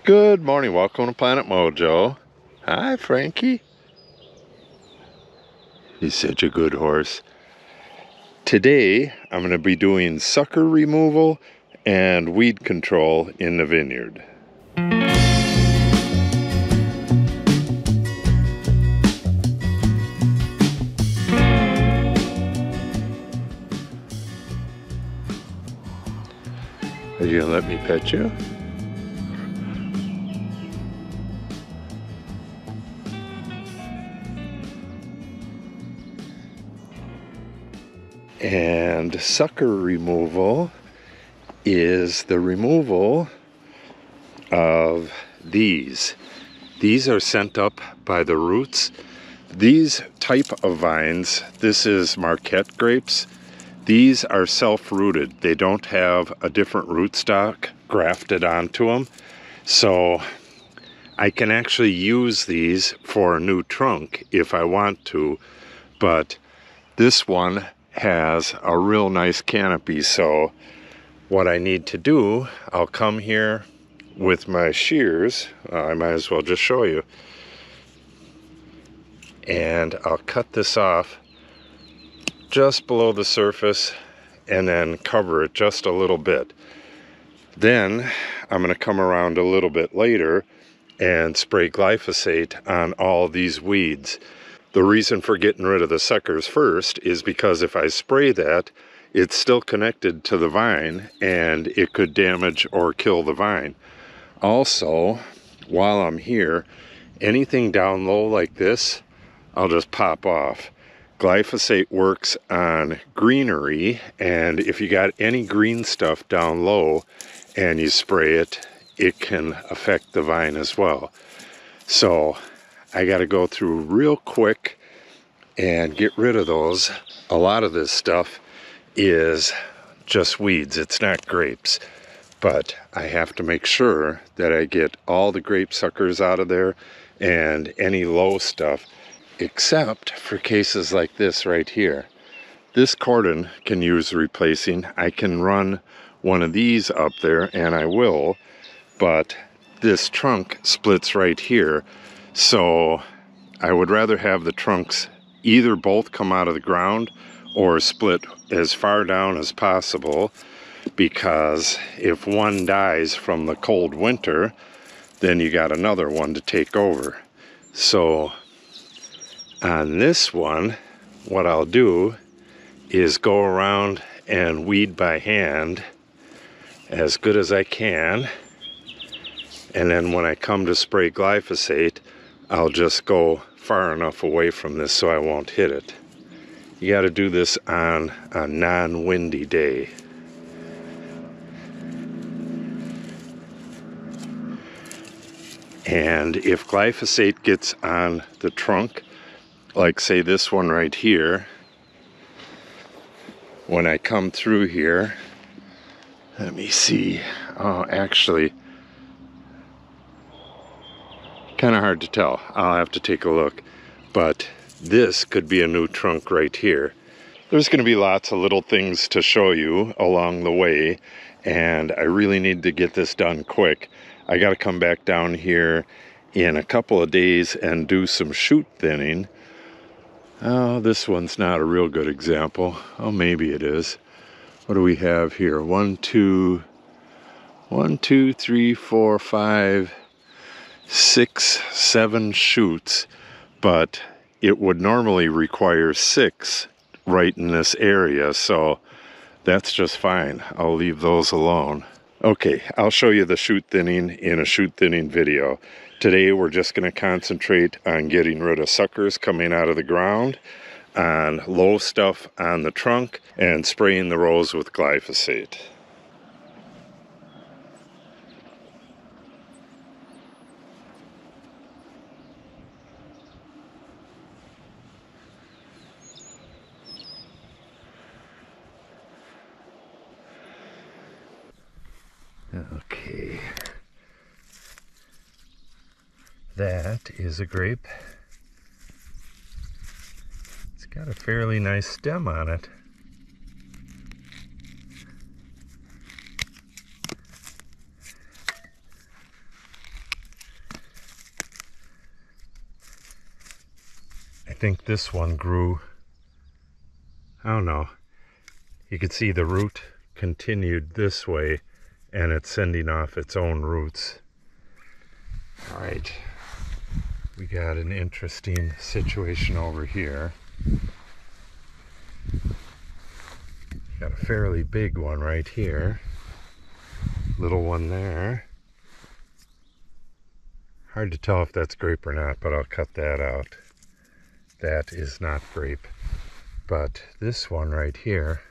Good morning, welcome to Planet Mojo. Hi, Frankie. He's such a good horse. Today, I'm going to be doing sucker removal and weed control in the vineyard. Are you going to let me pet you? And sucker removal is the removal of these. These are sent up by the roots. These type of vines, this is Marquette grapes. These are self-rooted. They don't have a different rootstock grafted onto them. So I can actually use these for a new trunk if I want to, but this one has a real nice canopy, so what I need to do, I'll come here with my shears, I might as well just show you, and I'll cut this off just below the surface and then cover it just a little bit. Then I'm going to come around a little bit later and spray glyphosate on all these weeds. The reason for getting rid of the suckers first is because if I spray that, it's still connected to the vine and it could damage or kill the vine. Also, while I'm here, anything down low like this, I'll just pop off. Glyphosate works on greenery, and if you got any green stuff down low and you spray it, it can affect the vine as well. So I got to go through real quick and get rid of those. A lot of this stuff is just weeds, it's not grapes, but I have to make sure that I get all the grape suckers out of there and any low stuff, except for cases like this right here. This cordon can use replacing. I can run one of these up there, and I will, but this trunk splits right here. So I would rather have the trunks either both come out of the ground or split as far down as possible, because if one dies from the cold winter, then you got another one to take over. So on this one, what I'll do is go around and weed by hand as good as I can. And then when I come to spray glyphosate, I'll just go far enough away from this so I won't hit it. You got to do this on a non-windy day. And if glyphosate gets on the trunk, like say this one right here, when I come through here, let me see, oh actually, kind of hard to tell. I'll have to take a look. But this could be a new trunk right here. There's going to be lots of little things to show you along the way, and I really need to get this done quick. I got to come back down here in a couple of days and do some shoot thinning. Oh, this one's not a real good example. Oh, maybe it is. What do we have here? 1, 2, 3, 4, 5, 6, 7 shoots, but it would normally require 6 right in this area, so that's just fine. I'll leave those alone. Okay, I'll show you the shoot thinning in a shoot thinning video. Today we're just going to concentrate on getting rid of suckers coming out of the ground, on low stuff on the trunk, and spraying the rows with glyphosate. Okay, that is a grape. It's got a fairly nice stem on it. think this one grew, I don't know, you could see the root continued this way and it's sending off its own roots. All right, we got an interesting situation over here. Got a fairly big one right here, little one there. Hard to tell if that's grape or not, but I'll cut that out. That is not grape. But this one right here,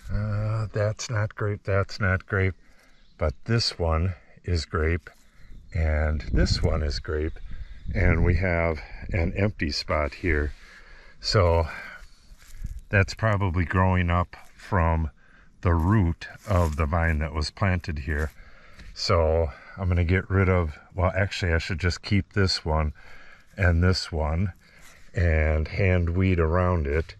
that's not grape, that's not grape. But this one is grape, and this one is grape, and we have an empty spot here. So that's probably growing up from the root of the vine that was planted here. So I'm going to get rid of, well, actually I should just keep this one and this one and hand weed around it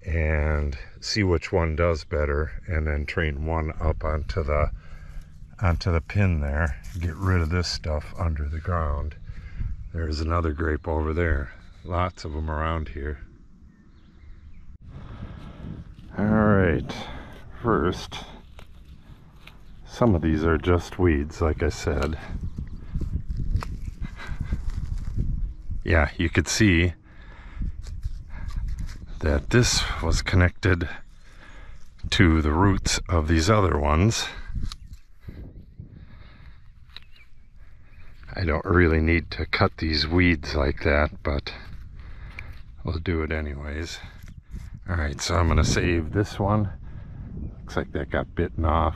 and see which one does better, and then train one up onto the pin there. Get rid of this stuff under the ground. There's another grape over there. Lots of them around here. All right, first, some of these are just weeds, like I said. Yeah, you could see that this was connected to the roots of these other ones. I don't really need to cut these weeds like that, but we'll do it anyways. All right, so I'm going to save this one. Looks like that got bitten off.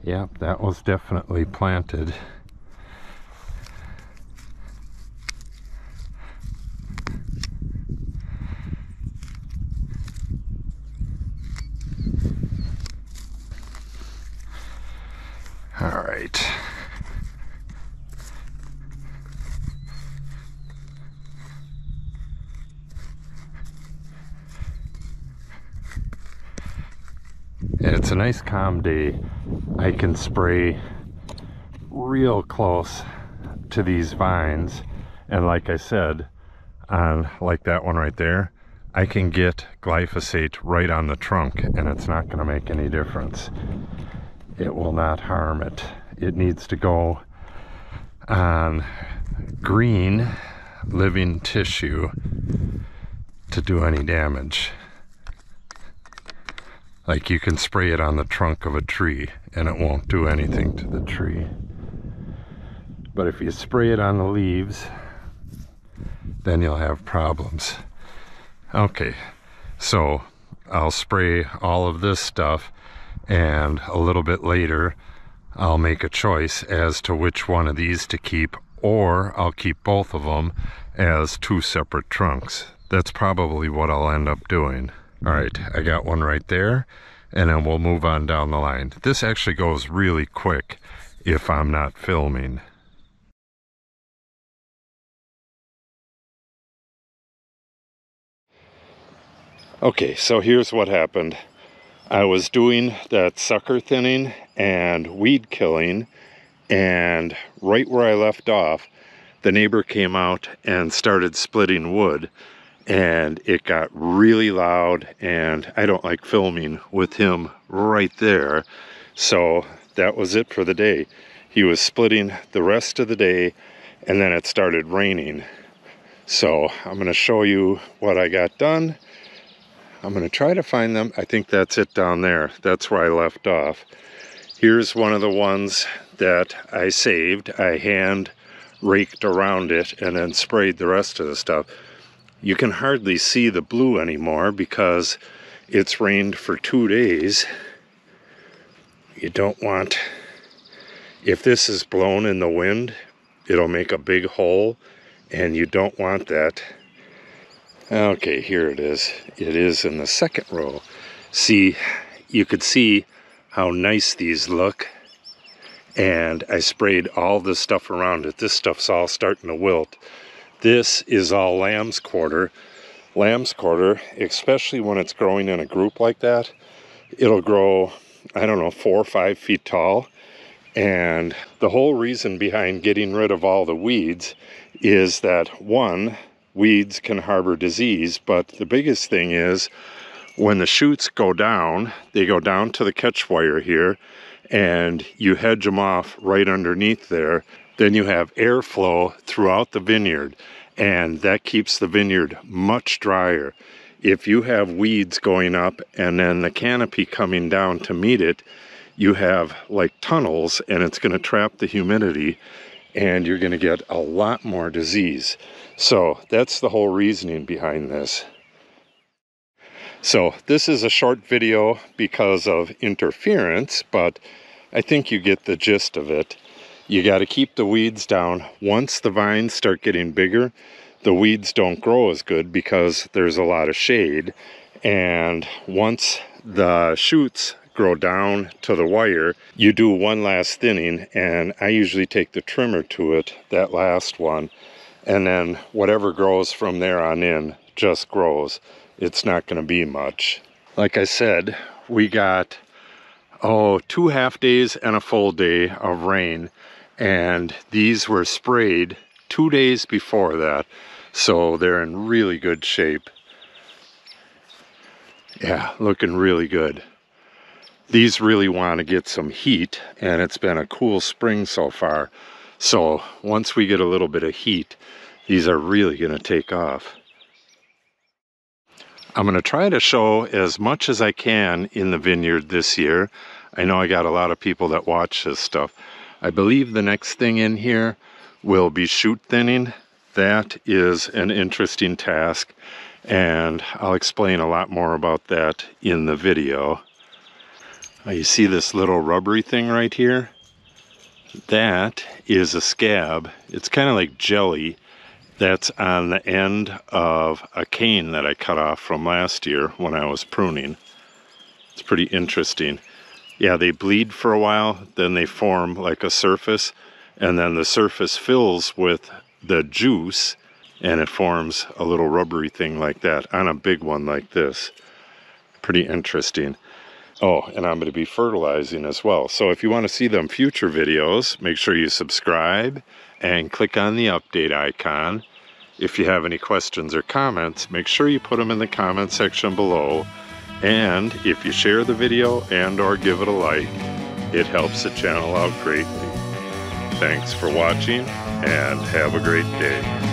Yep, that was definitely planted. All right. And it's a nice calm day. I can spray real close to these vines, and like I said, on like that one right there, I can get glyphosate right on the trunk and it's not going to make any difference. It will not harm it. It needs to go on green living tissue to do any damage. Like, you can spray it on the trunk of a tree and it won't do anything to the tree. But if you spray it on the leaves, then you'll have problems. Okay, so I'll spray all of this stuff, and a little bit later I'll make a choice as to which one of these to keep, or I'll keep both of them as two separate trunks. That's probably what I'll end up doing. All right, I got one right there, and then we'll move on down the line. This actually goes really quick if I'm not filming. Okay, so here's what happened. I was doing that sucker thinning and weed killing, and right where I left off, the neighbor came out and started splitting wood, and it got really loud, and I don't like filming with him right there. So that was it for the day. He was splitting the rest of the day, and then it started raining. So I'm going to show you what I got done. I'm going to try to find them. I think that's it down there. That's where I left off. Here's one of the ones that I saved. I hand raked around it and then sprayed the rest of the stuff. You can hardly see the blue anymore because it's rained for 2 days. You don't want, if this is blown in the wind, it'll make a big hole, and you don't want that. Okay, here it is. It is in the second row. See, you could see how nice these look. And I sprayed all this stuff around it. This stuff's all starting to wilt. This is all lamb's quarter. Lamb's quarter, especially when it's growing in a group like that, it'll grow, I don't know, 4 or 5 feet tall. And the whole reason behind getting rid of all the weeds is that, one, weeds can harbor disease, but the biggest thing is when the shoots go down, they go down to the catch wire here, and you hedge them off right underneath there. Then you have airflow throughout the vineyard, and that keeps the vineyard much drier. If you have weeds going up and then the canopy coming down to meet it, you have like tunnels, and it's going to trap the humidity, and you're going to get a lot more disease. So that's the whole reasoning behind this. So this is a short video because of interference, but I think you get the gist of it. You got to keep the weeds down. Once the vines start getting bigger, the weeds don't grow as good because there's a lot of shade. And once the shoots grow down to the wire, you do one last thinning, and I usually take the trimmer to it, that last one, and then whatever grows from there on in just grows. It's not going to be much. Like I said, we got 2 half days and a full day of rain, and these were sprayed 2 days before that, so they're in really good shape. Yeah, looking really good. These really want to get some heat, and it's been a cool spring so far. So once we get a little bit of heat, these are really going to take off. I'm going to try to show as much as I can in the vineyard this year. I know I got a lot of people that watch this stuff. I believe the next thing in here will be shoot thinning. That is an interesting task, and I'll explain a lot more about that in the video. You see this little rubbery thing right here? That is a scab. It's kind of like jelly that's on the end of a cane that I cut off from last year when I was pruning. It's pretty interesting. Yeah, they bleed for a while, then they form like a surface, and then the surface fills with the juice, and it forms a little rubbery thing like that on a big one like this. Pretty interesting. Oh, and I'm going to be fertilizing as well. So if you want to see them future videos, make sure you subscribe and click on the update icon. If you have any questions or comments, make sure you put them in the comment section below. And if you share the video and or give it a like, it helps the channel out greatly. Thanks for watching, and have a great day.